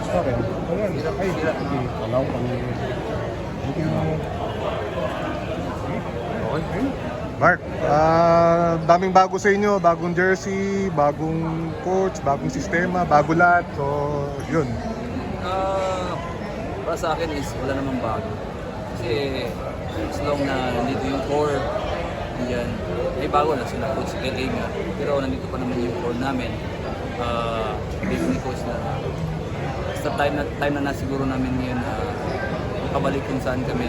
oras pa rin. Ayan, ay, sige. Alaw kami. Thank you. Okay. Mark, daming bago sa inyo, bagong jersey, bagong coach, bagong sistema, bago lahat. So, yun. Para sa akin is wala namang bago. Kasi as long na nandito yung core, andyan, may bago na sila coach LA nga. Pero nandito pa naman yung core namin. Based ni coach na sa time na nasiguro namin ngayon na makabalik kung saan kami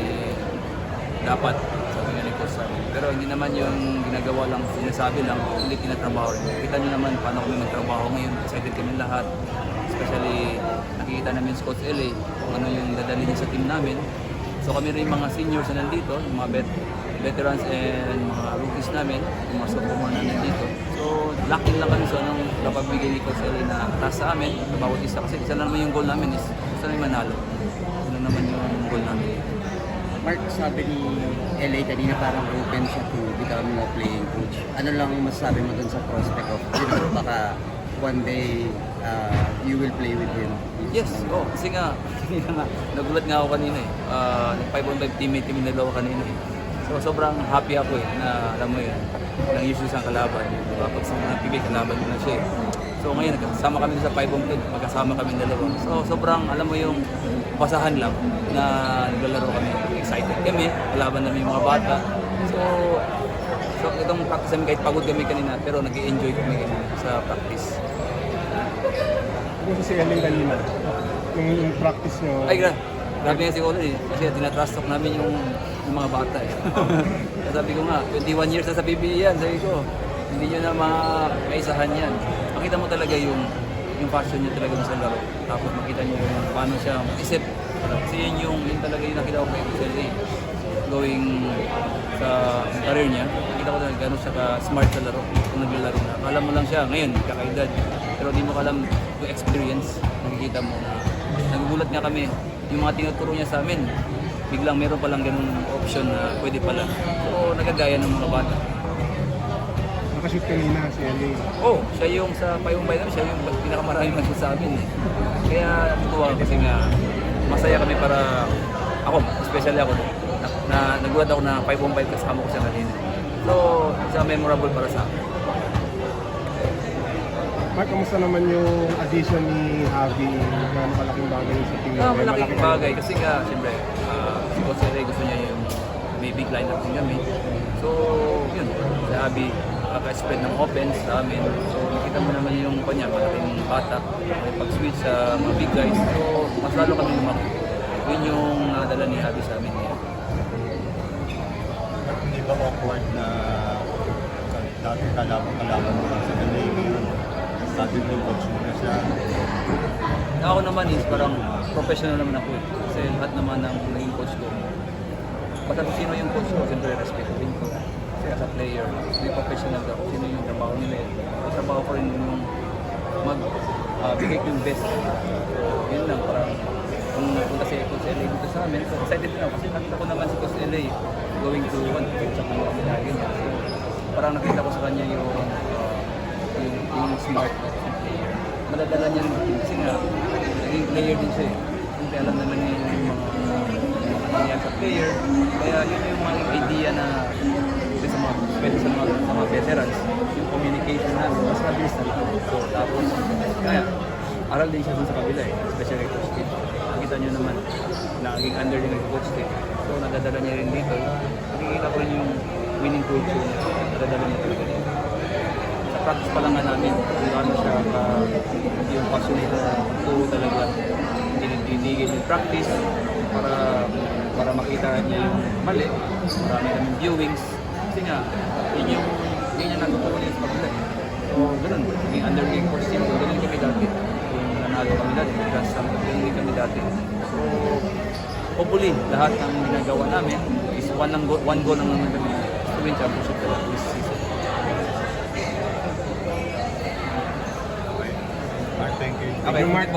dapat, sabi nga ni coach sa amin. Pero hindi naman yung ginagawa lang, sinasabi lang, hindi tinatrabaho rin. Kita nyo naman paano kami magtrabaho ngayon. Excited kami lahat. Especially nakikita namin si Coach LA kung ano yung dadali niya sa team namin. So kami rin mga seniors na nandito, yung mga veterans and mga rookies namin, yung mga sophomore na nandito. So lucky lang kami sa anong napagbigay ni Coach LA na taas sa amin, sa bawat isa. Kasi isa lang naman yung goal namin is gusto namin manalo. Yun lang naman yung goal namin. Mark, sabi ni LA kanina parang open siya to becoming a playing coach. Ano lang masasabi mo dun sa prospect of, baka one day you will play with him? Yes, kasi nga, nagulat nga ako kanina eh. Nag-5-on-5 teammate kami dalawa kanina eh. So sobrang happy ako eh, na alam mo yun, nang usually sa kalaban. Diba? Pag sa mga PBA, kalaban ko na siya eh. So ngayon, nagkasama kami sa 5-on-5, magkasama kami dalawa. So sobrang, alam mo yung pasahan lang na naglalaro kami. Excited kami, kalaban namin yung mga bata. So itong practice namin, kahit pagod kami kanina, pero nag-i-enjoy kami kanina sa practice. Ano si LA kanina? Yung practice nyo? Ay, grabe nga si Colin eh. Kasi tinatrust talk namin yung mga bata eh. Sabi ko nga, 21 years na sa PBA yan. Sabi ko, hindi nyo na makaisahan yan. Makita mo talaga yung passion niya talaga sa laro. Tapos makita nyo yung paano siya mag-isip. Kasi yun talaga yung nakita ko kay LA. Going sa career niya, nakita ko talaga gano'n siya ka-smart sa laro. Kung naglalaro na. Akala mo lang siya ngayon, kakaedad. Pero di mo alam yung experience, nakikita mo na nagugulat nga kami. Yung mga tinuturo niya sa amin, biglang meron palang ganung option na pwede pala. So nagagaya ng mga bata. Nakashoot kanina si LA. Siya yung sa payumbay namin, siya yung pinakamaraming nagsasabi eh. Kaya natuwa kasi nga masaya kami para ako, especially ako na nagulat ako na 5-on-5 kasama ko siya kanina. So, isa memorable para sa akin. Mark, kamusta naman yung addition ni Javi? Gano'ng kalaking bagay sa team? Malaking bagay kasi nga, siyempre, si Coach LA gusto niya yung may big lineup din kami. So, yun, si Javi, kaka-spread ng offense sa amin. So, nakita mo naman yung kanya, malaking bata, may pag-switch sa mga big guys. So, mas lalo kami lumaki. Yun yung nadala ni Javi sa amin. Hindi ba awkward na dati kalaban mo lang sa LA ngayon? Sabi mo, coach mo na siya. Ako naman is parang professional naman ako eh. Kasi lahat naman ng naging coach ko. Basta kung sino yung coach ko, siyempre respetuhin ko. Kasi as a player, hindi professional ako. Sino yung trabaho nila eh. Ang trabaho ko rin yung magbigay ko yung best. So, yun lang, parang kung napunta si Coach LA dito sa amin, so excited na ako. Kasi nakita ko naman si Coach LA going to sa kanya medalya niya. So, parang nakita ko sa kanya yung smart player. Madadala niya kasi nga, naging player din siya eh. Siyempre alam naman niya yung mga nangyayari sa player. Kaya yun yung mga idea na sa mga veterans, yung communication namin, mas mabilis na lang. So tapos, kaya aral din siya dun sa kabila eh, especially Coach Kid. Nakita niyo naman, naging under din ng Coach Kid. So nadadala niya rin dito. Nakikita ko rin yung winning culture niya. Nadadala niya talaga dito. Practice pa lang nga namin kung ano siya yung passionate na turo talaga dinigil yung practice para makita niya yung mali, marami namin viewings kasi nga yun yung nagtuturo niya sa paglalay. So ganoon, yung undergame course team ko, ganun kami dati kung nanalo kami dati, grass ganun kami dati. So hopefully lahat ng ginagawa namin is one goal lang naman kami to win championship this season. Mark, thank you. Okay, Mark.